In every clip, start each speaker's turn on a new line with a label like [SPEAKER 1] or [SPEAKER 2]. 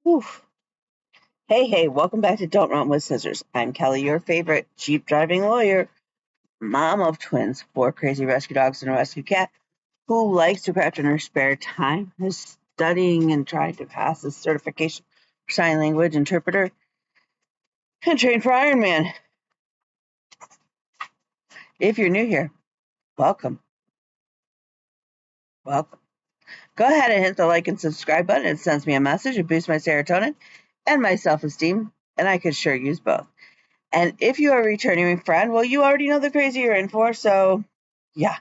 [SPEAKER 1] Oof. Hey, welcome back to Don't Run with Scissors. I'm Kelly, your favorite Jeep driving lawyer, mom of twins, four crazy rescue dogs, and a rescue cat who likes to craft in her spare time, is studying and trying to pass a certification for sign language interpreter, and train for Ironman. If you're new here, welcome. Welcome. Go ahead and hit the like and subscribe button. It sends me a message. It boosts my serotonin and my self esteem, and I could sure use both. And if you are a returning friend, well, you already know the crazy you're in for. So, yeah,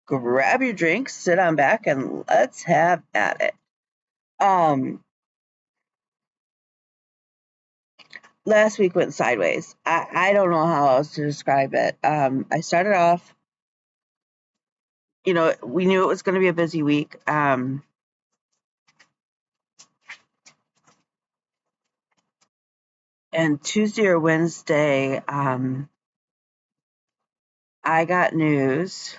[SPEAKER 1] grab your drinks, sit on back, and let's have at it. Um, Last week went sideways. I don't know how else to describe it. I started off, we knew it was going to be a busy week. And Tuesday or Wednesday, I got news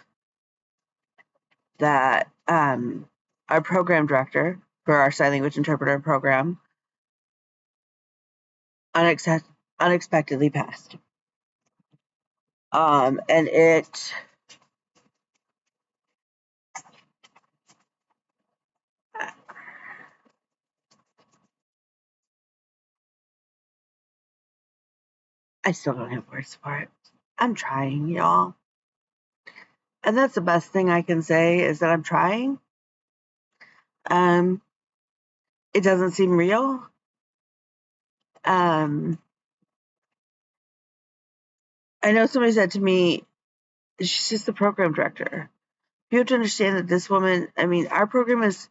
[SPEAKER 1] that our program director for our sign language interpreter program unexpectedly passed. And I still don't have words for it. I'm trying, y'all. And that's the best thing I can say is that I'm trying. Um, it doesn't seem real. Um, I know somebody said to me, she's just the program director. You have to understand that this woman, our program is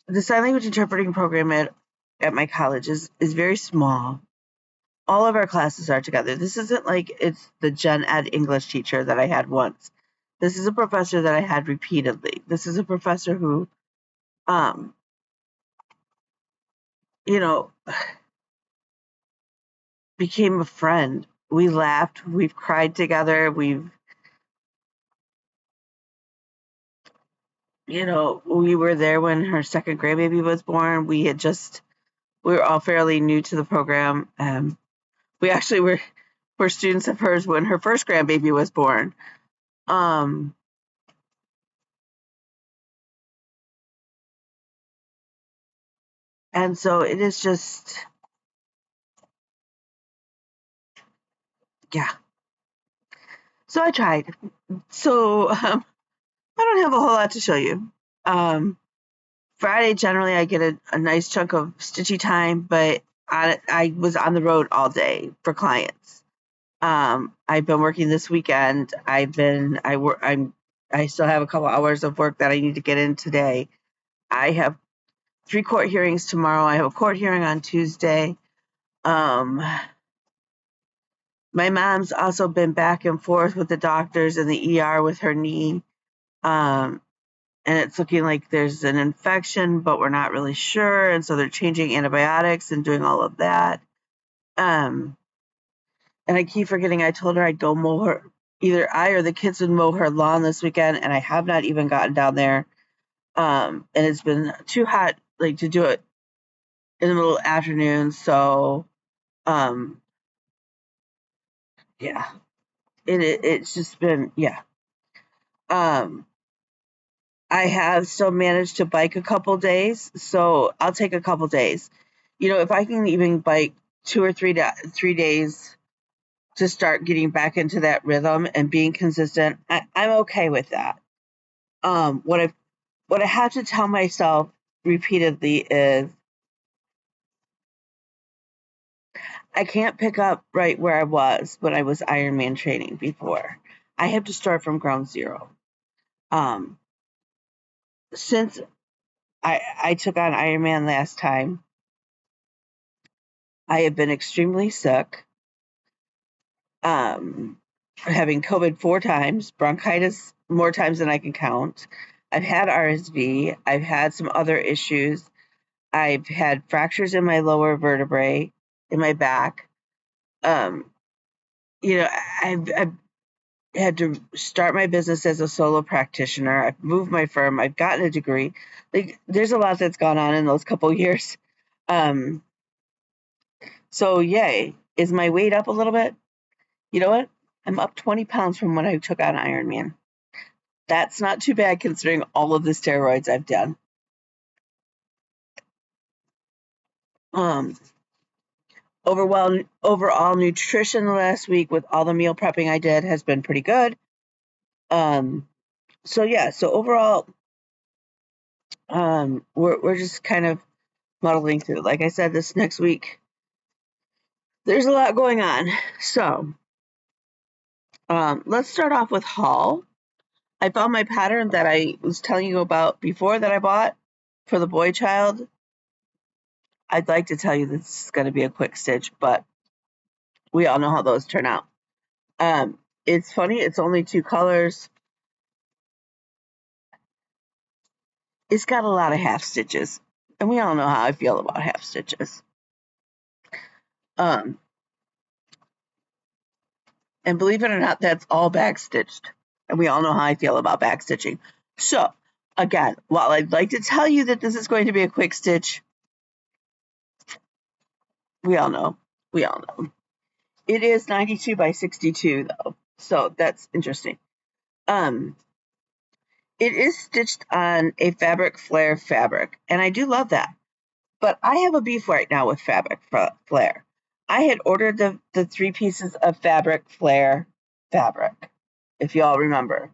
[SPEAKER 1] the sign language interpreting program at my college is very small. All of our classes are together. This isn't like it's the gen ed English teacher that I had once. This is a professor that I had repeatedly. This is a professor who, um, you know, became a friend. We laughed, we've cried together, we were there when her second grandbaby was born. We were all fairly new to the program. We actually were students of hers when her first grandbaby was born. Um, and so it is just, yeah. So I tried. So I don't have a whole lot to show you. Um, Friday, generally, I get a nice chunk of stitchy time, but I was on the road all day for clients. I've been working this weekend. I still have a couple hours of work that I need to get in today. I have 3 court hearings tomorrow. I have a court hearing on Tuesday. Um, my mom's also been back and forth with the doctors in the ER with her knee. And it's looking like there's an infection, but we're not really sure. And so they're changing antibiotics and doing all of that. And I keep forgetting I told her I'd go mow her. Either I or the kids would mow her lawn this weekend, and I have not even gotten down there. And it's been too hot, like to do it in the middle of the afternoon. So, um, yeah, it's just been Um, I have still managed to bike a couple days, so I'll take a couple days. If I can even bike 2 or 3 days to start getting back into that rhythm and being consistent, I'm okay with that. What I have to tell myself repeatedly is I can't pick up right where I was when I was Ironman training before. I have to start from ground zero. Um, since I took on Ironman last time, I have been extremely sick. Having COVID 4 times, bronchitis more times than I can count. I've had RSV. I've had some other issues. I've had fractures in my lower vertebrae, in my back. Um, I've had to start my business as a solo practitioner. I've moved my firm. I've gotten a degree. Like, there's a lot that's gone on in those couple years. So yay. Is my weight up a little bit? You know what? I'm up 20 pounds from when I took on Ironman. That's not too bad considering all of the steroids I've done. Um, overall nutrition the last week with all the meal prepping I did has been pretty good. So overall, we're just kind of muddling through. Like I said, this next week, there's a lot going on. So, let's start off with haul. I found my pattern that I was telling you about before that I bought for the boy child. I'd like to tell you this is going to be a quick stitch, but we all know how those turn out. It's funny, it's only 2 colors. It's got a lot of half stitches, and we all know how I feel about half stitches. And believe it or not, that's all back stitched, and we all know how I feel about back stitching. So, again, while I'd like to tell you that this is going to be a quick stitch, we all know. It is 92 by 62 though, so that's interesting. It is stitched on a fabric flare fabric, and I do love that. But I have a beef right now with fabric flare. I had ordered the 3 pieces of fabric flare fabric, if y'all remember.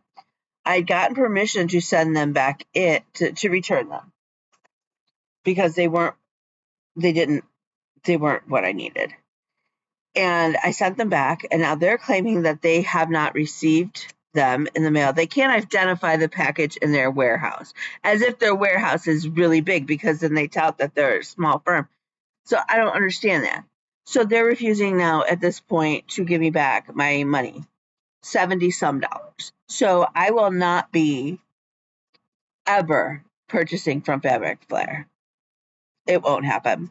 [SPEAKER 1] I'd gotten permission to send them back to return them because they weren't what I needed. And I sent them back, and now they're claiming that they have not received them in the mail. They can't identify the package in their warehouse, as if their warehouse is really big, because then they tout that they're a small firm. So I don't understand that. So they're refusing now at this point to give me back my money, 70 some dollars. So I will not be ever purchasing from Fabric Flare. It won't happen.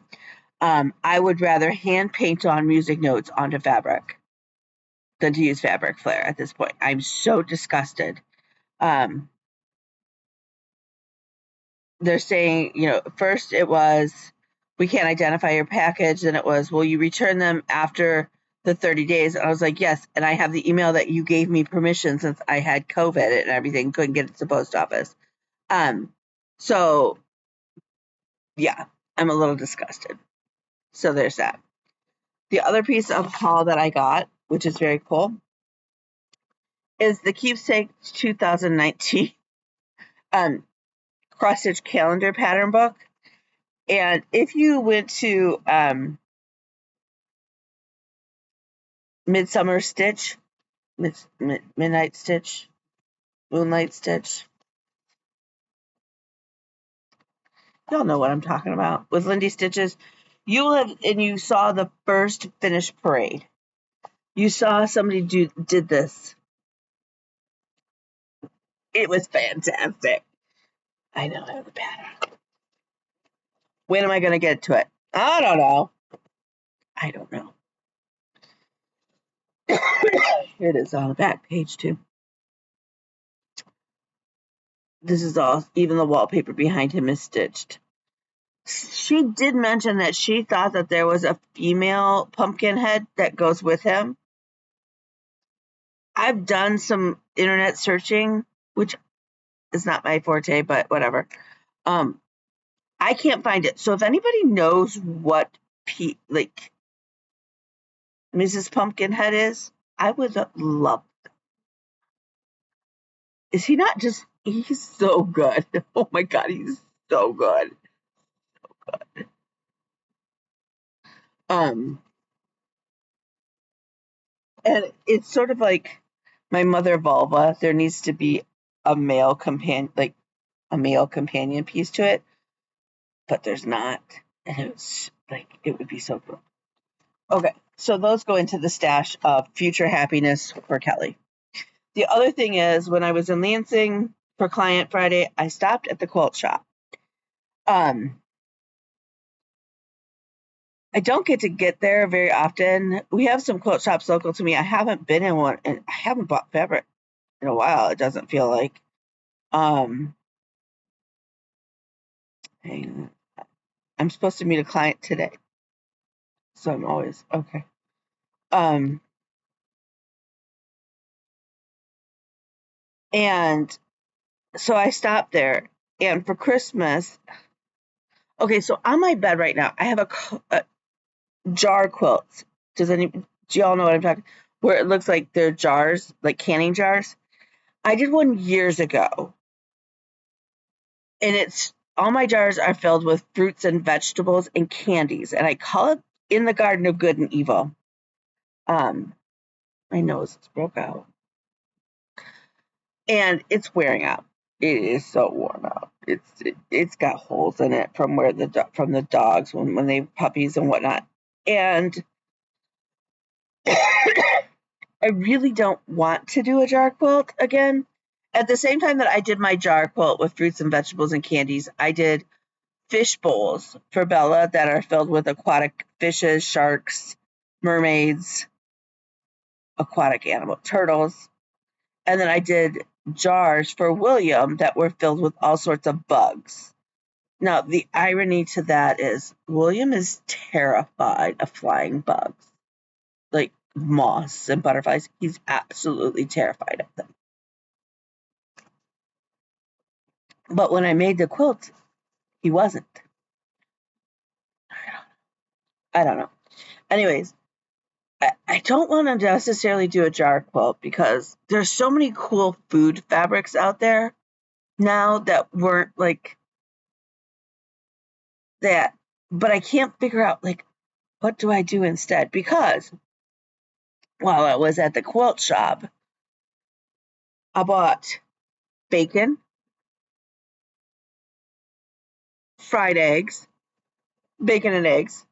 [SPEAKER 1] I would rather hand paint on music notes onto fabric than to use Fabric Flare at this point. I'm so disgusted. They're saying, first it was, we can't identify your package. Then it was, will you return them after the 30 days? And I was like, yes. And I have the email that you gave me permission since I had COVID and everything, couldn't get it to the post office. So yeah, I'm a little disgusted. So there's that. The other piece of haul that I got, which is very cool, is the Keepsake 2019 cross stitch calendar pattern book. And if you went to Midsummer Stitch, Midnight Stitch, Moonlight Stitch, y'all know what I'm talking about, with Lindy Stitches, you saw the first finished parade. You saw somebody did this. It was fantastic. I know I have a pattern. When am I going to get to it? I don't know. Here it is on the back page too. This is all, even the wallpaper behind him is stitched. She did mention that she thought that there was a female pumpkin head that goes with him. I've done some internet searching, which is not my forte, but whatever. I can't find it. So if anybody knows what Mrs. Pumpkinhead is, I would love. Is he not just? He's so good. Oh my god, he's so good. And it's sort of like my mother vulva. There needs to be a male companion, piece to it, but there's not. And it's like, it would be so cool. Okay, so those go into the stash of future happiness for Kelly. The other thing is, when I was in Lansing for Client Friday, I stopped at the quilt shop. I don't get there very often. We have some quilt shops local to me. I haven't been in one, and I haven't bought fabric in a while. It doesn't feel like. I I'm supposed to meet a client today. So I'm always okay. And so I stopped there. And for Christmas, okay, so on my bed right now, I have a jar quilts. Do y'all know what I'm talking? Where it looks like they're jars, like canning jars. I did one years ago, and it's all my jars are filled with fruits and vegetables and candies, and I call it In the Garden of Good and Evil. My nose is broke out, and it's wearing out. It is so worn out. It's got holes in it from where from the dogs when they puppies and whatnot, and I really don't want to do a jar quilt again. At the same time that I did my jar quilt with fruits and vegetables and candies, I did fish bowls for Bella that are filled with aquatic fishes, sharks, mermaids, aquatic animal turtles. And then I did jars for William that were filled with all sorts of bugs. Now, the irony to that is William is terrified of flying bugs, like moths and butterflies. He's absolutely terrified of them. But when I made the quilt, he wasn't. I don't know. Anyways, I don't want to necessarily do a jar quilt because there's so many cool food fabrics out there now that weren't like that. But I can't figure out like what do I do instead? Because while I was at the quilt shop, I bought bacon, fried eggs, bacon and eggs.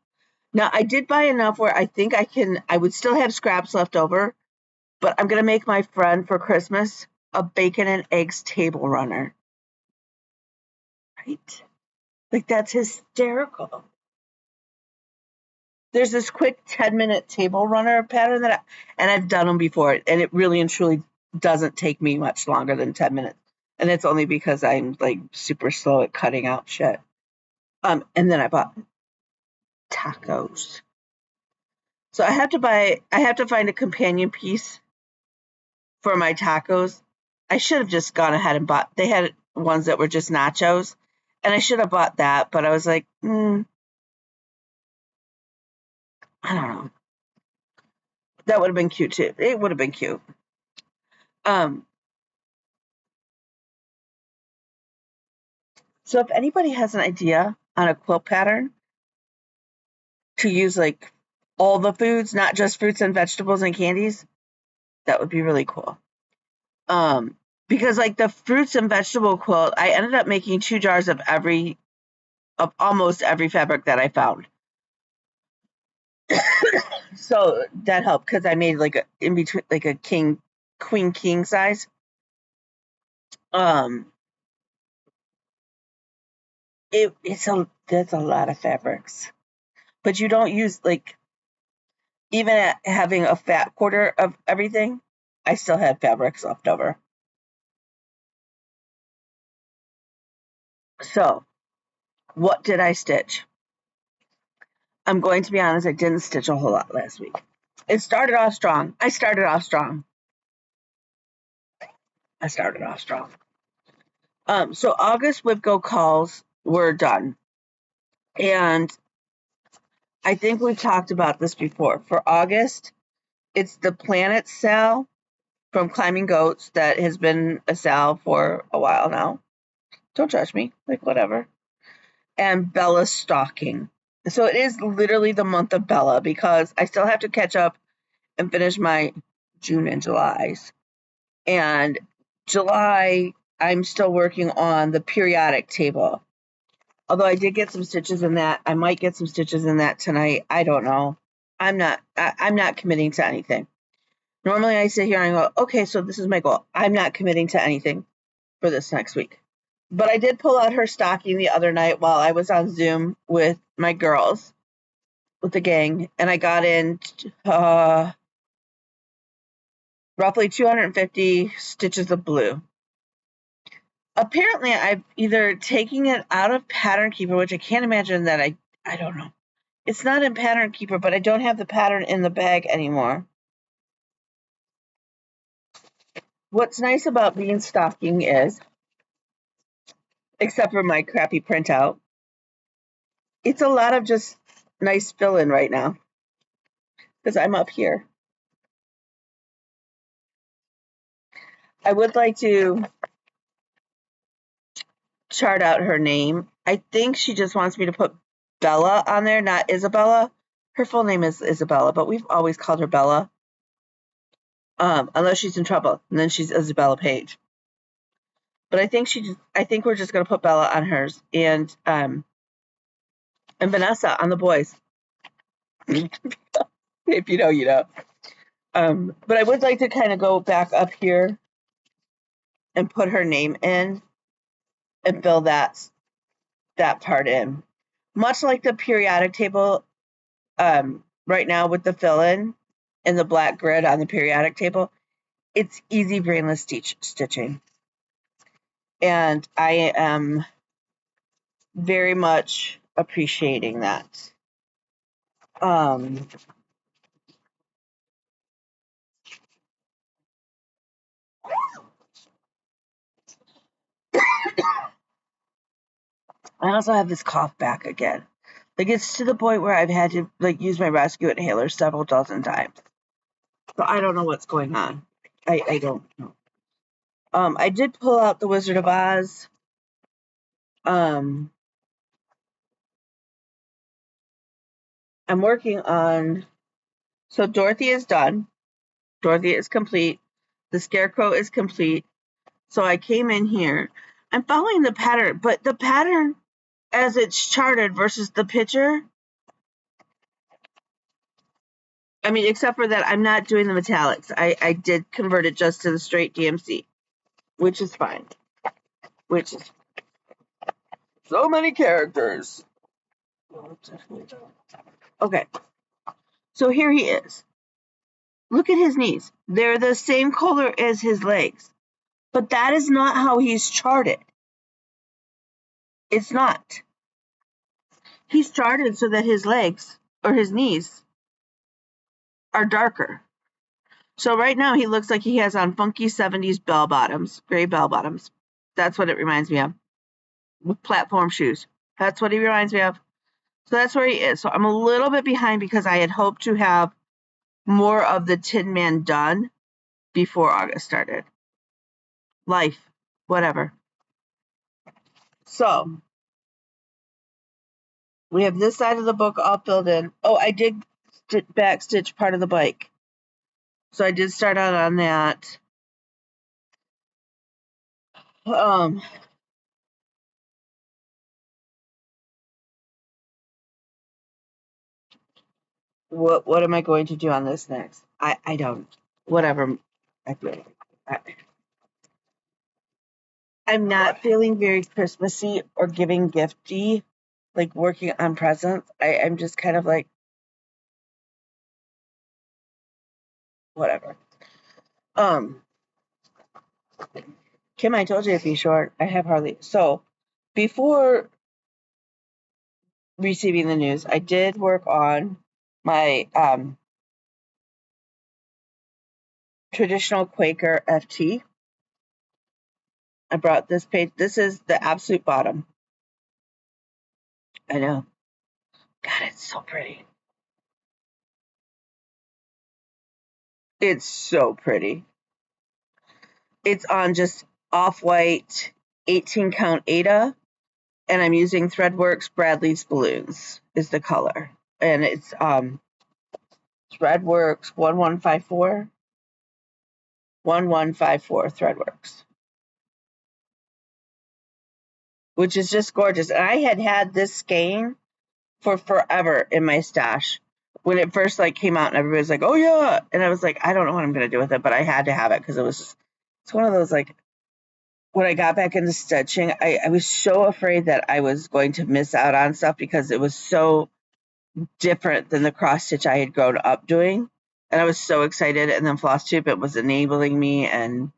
[SPEAKER 1] Now I did buy enough where I think I would still have scraps left over, but I'm gonna make my friend for Christmas a bacon and eggs table runner. Right? Like that's hysterical. There's this quick 10-minute table runner pattern and I've done them before, and it really and truly doesn't take me much longer than 10 minutes. And it's only because I'm like super slow at cutting out shit. And then I bought tacos. So I have to find a companion piece for my tacos. I should have just gone ahead and bought, they had ones that were just nachos, and I should have bought that, but I was like, I don't know. That would have been cute too. It would have been cute. Um, so if anybody has an idea on a quilt pattern to use like all the foods, not just fruits and vegetables and candies, that would be really cool. Because like the fruits and vegetable quilt, I ended up making 2 jars of almost every fabric that I found. So that helped because I made like in between like a queen king size. That's a lot of fabrics, but you don't use like even at having a fat quarter of everything, I still had fabrics left over. So what did I stitch? I'm going to be honest, I didn't stitch a whole lot last week. It started off strong. I started off strong. So August Whipco calls were done. And I think we've talked about this before. For August, it's the Planet Sal from Climbing Goats that has been a sal for a while now. Don't judge me, like whatever. And Bella Stalking. So it is literally the month of Bella because I still have to catch up and finish my June and July's. And July, I'm still working on the periodic table. Although I did get some stitches in that. I might get some stitches in that tonight. I don't know. I'm not committing to anything. Normally I sit here and go, okay, so this is my goal. I'm not committing to anything for this next week. But I did pull out her stocking the other night while I was on Zoom with my girls, with the gang, and I got in roughly 250 stitches of blue. apparently I've either taken it out of Pattern Keeper, which I can't imagine that I don't know. It's not in Pattern Keeper, but I don't have the pattern in the bag anymore. What's nice about being stocking is, except for my crappy printout, it's a lot of just nice fill-in right now because I'm up here. I would like to chart out her name. I think she just wants me to put Bella on there, not Isabella. Her full name is Isabella, but we've always called her Bella. Unless she's in trouble, and then she's Isabella Page. But I think we're just gonna put Bella on hers and Vanessa on the boys. If you know, you know. But I would like to kind of go back up here and put her name in and fill that part in. Much like the periodic table, right now with the fill-in and the black grid on the periodic table, it's easy brainless stitching. And I am very much appreciating that. I also have this cough back again. Like, it's to the point where I've had to like use my rescue inhaler several dozen times. So I don't know what's going on. I don't know. I did pull out the Wizard of Oz. I'm working on. So Dorothy is done. Dorothy is complete. The Scarecrow is complete. So I came in here. I'm following the pattern, but the pattern as it's charted versus the picture. I mean, except for that, I'm not doing the metallics. I did convert it just to the straight DMC, which is fine. Which is so many characters. Okay, so here he is. Look at his knees. They're the same color as his legs. But that is not how he's charted. It's not. He's charted so that his legs or his knees are darker. So right now he looks like he has on funky 70s bell bottoms, gray bell bottoms. That's what it reminds me of. With platform shoes. That's what he reminds me of. So that's where he is. So I'm a little bit behind because I had hoped to have more of the Tin Man done before August started. Life, whatever. So we have this side of the book all filled in. Oh, I did backstitch part of the bike. So I did start out on that. What am I going to do on this next? I don't. Whatever. I feel. I'm not feeling very Christmassy or giving gifty, like working on presents. I'm just kind of like, whatever. Kim, I told you it'd be short. I have hardly. So, before receiving the news, I did work on my traditional Quaker FT. I brought this page. This is the absolute bottom. I know. God, it's so pretty. It's so pretty. It's on just off-white 18 count Ada, and I'm using Threadworks Bradley's Balloons is the color. And it's Threadworks 1154 Threadworks, which is just gorgeous. And I had this skein for forever in my stash when it first like came out, and everybody was like, "Oh yeah," and I was like, "I don't know what I'm gonna do with it," but I had to have it because it's one of those like. When I got back into stitching, I was so afraid that I was going to miss out on stuff because it was so different than the cross stitch I had grown up doing, and I was so excited. And then flosstube, it was enabling me, and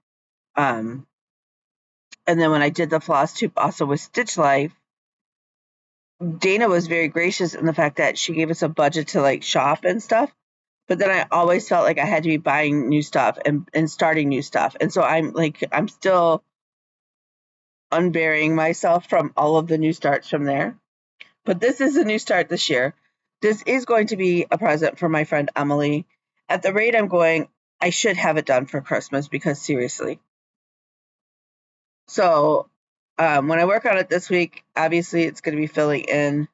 [SPEAKER 1] And then when I did the floss tube also with Stitch Life, Dana was very gracious in the fact that she gave us a budget to like shop and stuff. But then I always felt like I had to be buying new stuff and starting new stuff. And so I'm still unburying myself from all of the new starts from there. But this is a new start this year. This is going to be a present for my friend Emily. At the rate I'm going, I should have it done for Christmas because seriously. So when I work on it this week, obviously it's going to be filling in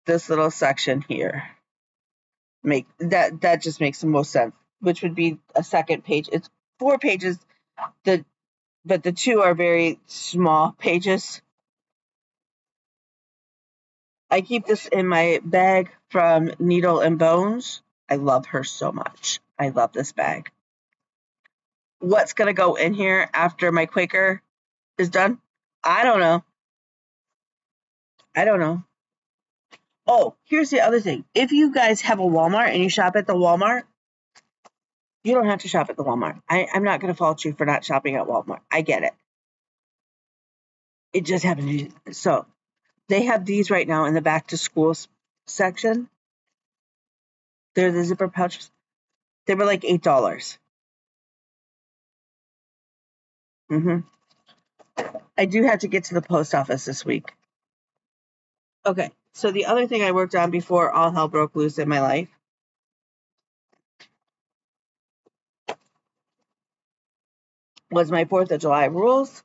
[SPEAKER 1] this little section here. That just makes the most sense, which would be a second page. It's 4 pages, but the 2 are very small pages. I keep this in my bag from Needle and Bones. I love her so much. I love this bag. What's going to go in here after my Quaker is done? I don't know. Oh, here's the other thing. If you guys have a Walmart and you shop at the Walmart, you don't have to shop at the Walmart. I'm not going to fault you for not shopping at Walmart. I get it. It just happens. So they have these right now in the back to school section. They're the zipper pouches. They were like $8. I do have to get to the post office this week. Okay, so the other thing I worked on before all hell broke loose in my life was my 4th of July rules.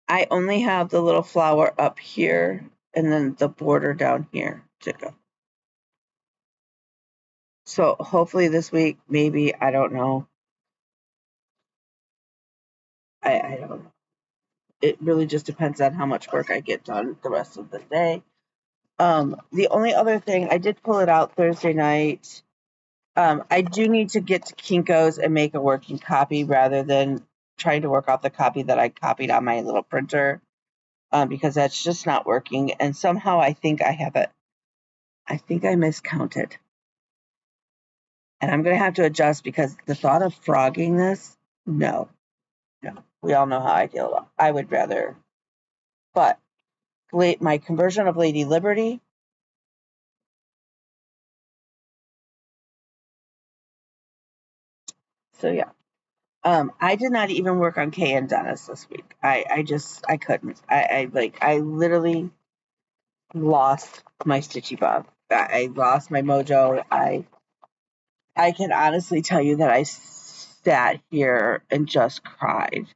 [SPEAKER 1] I only have the little flower up here and then the border down here to go. So hopefully this week, maybe, I don't know. I don't know. It really just depends on how much work I get done the rest of the day. The only other thing, I did pull it out Thursday night. I do need to get to Kinko's and make a working copy rather than trying to work out the copy that I copied on my little printer, because that's just not working. And somehow I think I have it. I think I miscounted. And I'm going to have to adjust because the thought of frogging this, no. We all know how I feel about it. I would rather. But my conversion of Lady Liberty, so yeah. I did not even work on Kay and Dennis this week. I couldn't. I literally lost my Stitchy Bob. I lost my mojo. I can honestly tell you that I sat here and just cried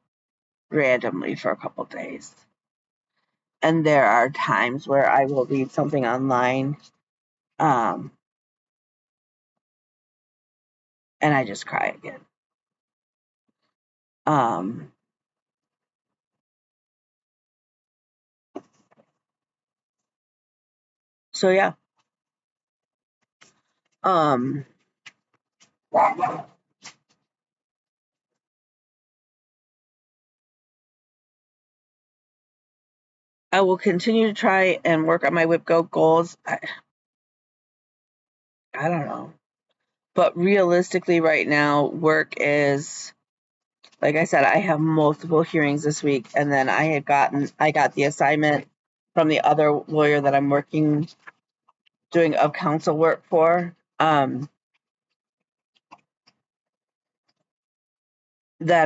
[SPEAKER 1] randomly for a couple days. And there are times where I will read something online, and I just cry again. So yeah. I will continue to try and work on my whip go goals. I don't know. But realistically right now, work is, like I said, I have multiple hearings this week, and then I got the assignment from the other lawyer that I'm doing of counsel work for, that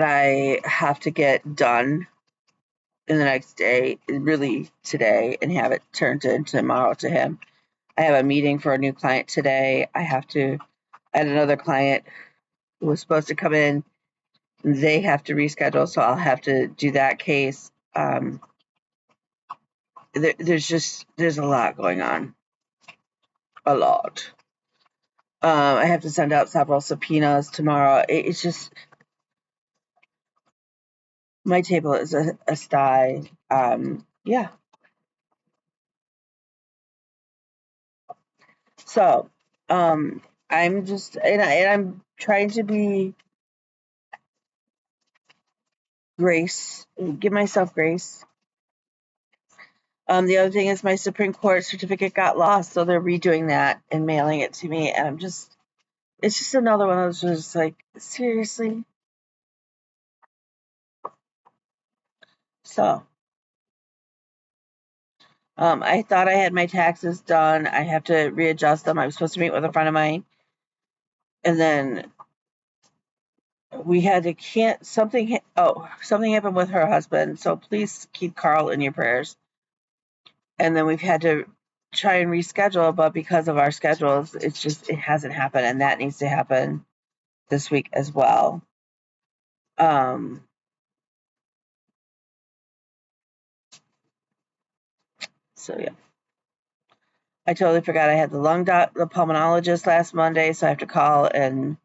[SPEAKER 1] I have to get done in the next day, really today, and have it turned in tomorrow to him. I have a meeting for a new client today. I had another client who was supposed to come in. They have to reschedule, so I'll have to do that case. There's a lot going on. A lot. I have to send out several subpoenas tomorrow. It's just, my table is a sty. Yeah. So, I'm just, and I'm trying to be give myself grace. The other thing is my Supreme Court certificate got lost, so they're redoing that and mailing it to me, and it's just another one of those, just like, seriously? So, I thought I had my taxes done. I have to readjust them. I was supposed to meet with a friend of mine, and then we had to something happened with her husband. So please keep Carl in your prayers. And then we've had to try and reschedule, but because of our schedules, it hasn't happened, and that needs to happen this week as well. So yeah, I totally forgot I had the pulmonologist last Monday, so I have to call and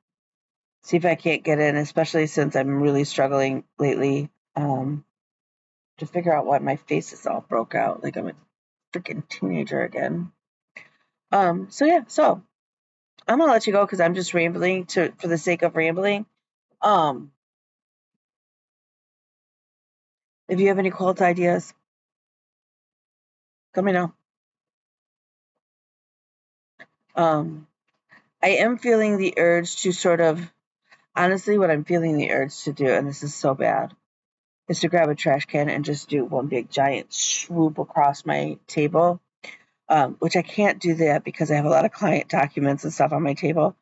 [SPEAKER 1] see if I can't get in, especially since I'm really struggling lately to figure out why my face is all broke out, like I'm a freaking teenager again. So yeah, so I'm gonna let you go because I'm just rambling for the sake of rambling. If you have any quote ideas, let me know. I am feeling the urge to sort of, honestly, what I'm feeling the urge to do, and this is so bad, is to grab a trash can and just do one big giant swoop across my table, which I can't do that because I have a lot of client documents and stuff on my table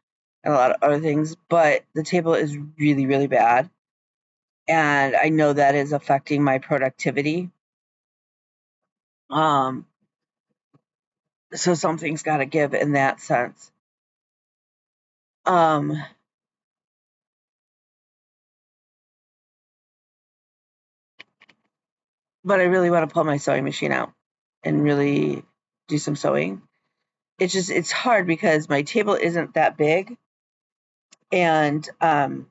[SPEAKER 1] and a lot of other things, but the table is really, really bad. And I know that is affecting my productivity. So something's got to give in that sense. But I really want to pull my sewing machine out and really do some sewing. It's hard because my table isn't that big, and I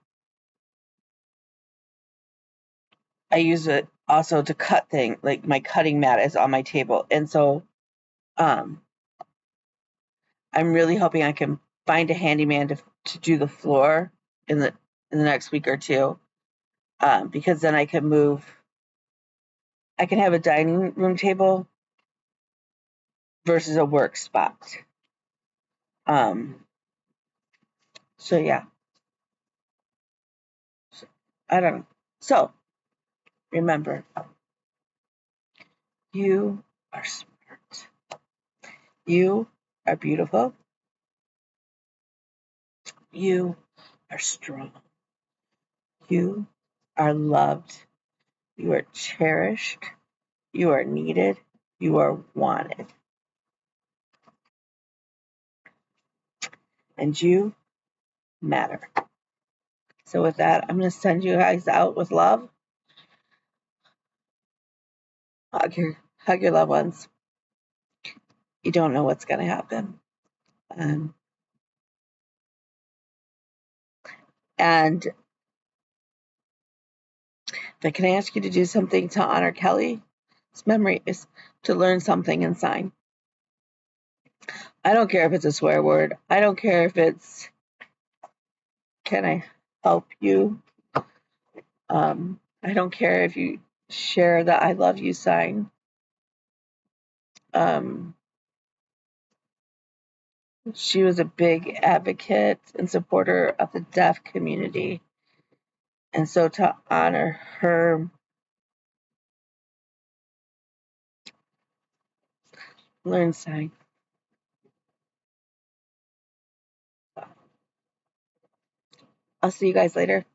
[SPEAKER 1] use it also to cut things. Like my cutting mat is on my table, and so um, I'm really hoping I can find a handyman to do the floor in the next week or two, because then I can move. I can have a dining room table versus a work spot. So yeah, I don't know. So remember, you are smart. You are beautiful. You are strong. You are loved. You are cherished. You are needed. You are wanted. And you matter. So with that, I'm going to send you guys out with love. Hug your loved ones. You don't know what's going to happen. And if I can ask you to do something to honor Kelly's memory, is to learn something and sign. I don't care if it's a swear word. I don't care if it's, can I help you? I don't care if you share the I love you sign. She was a big advocate and supporter of the deaf community. And so to honor her, learn sign. I'll see you guys later.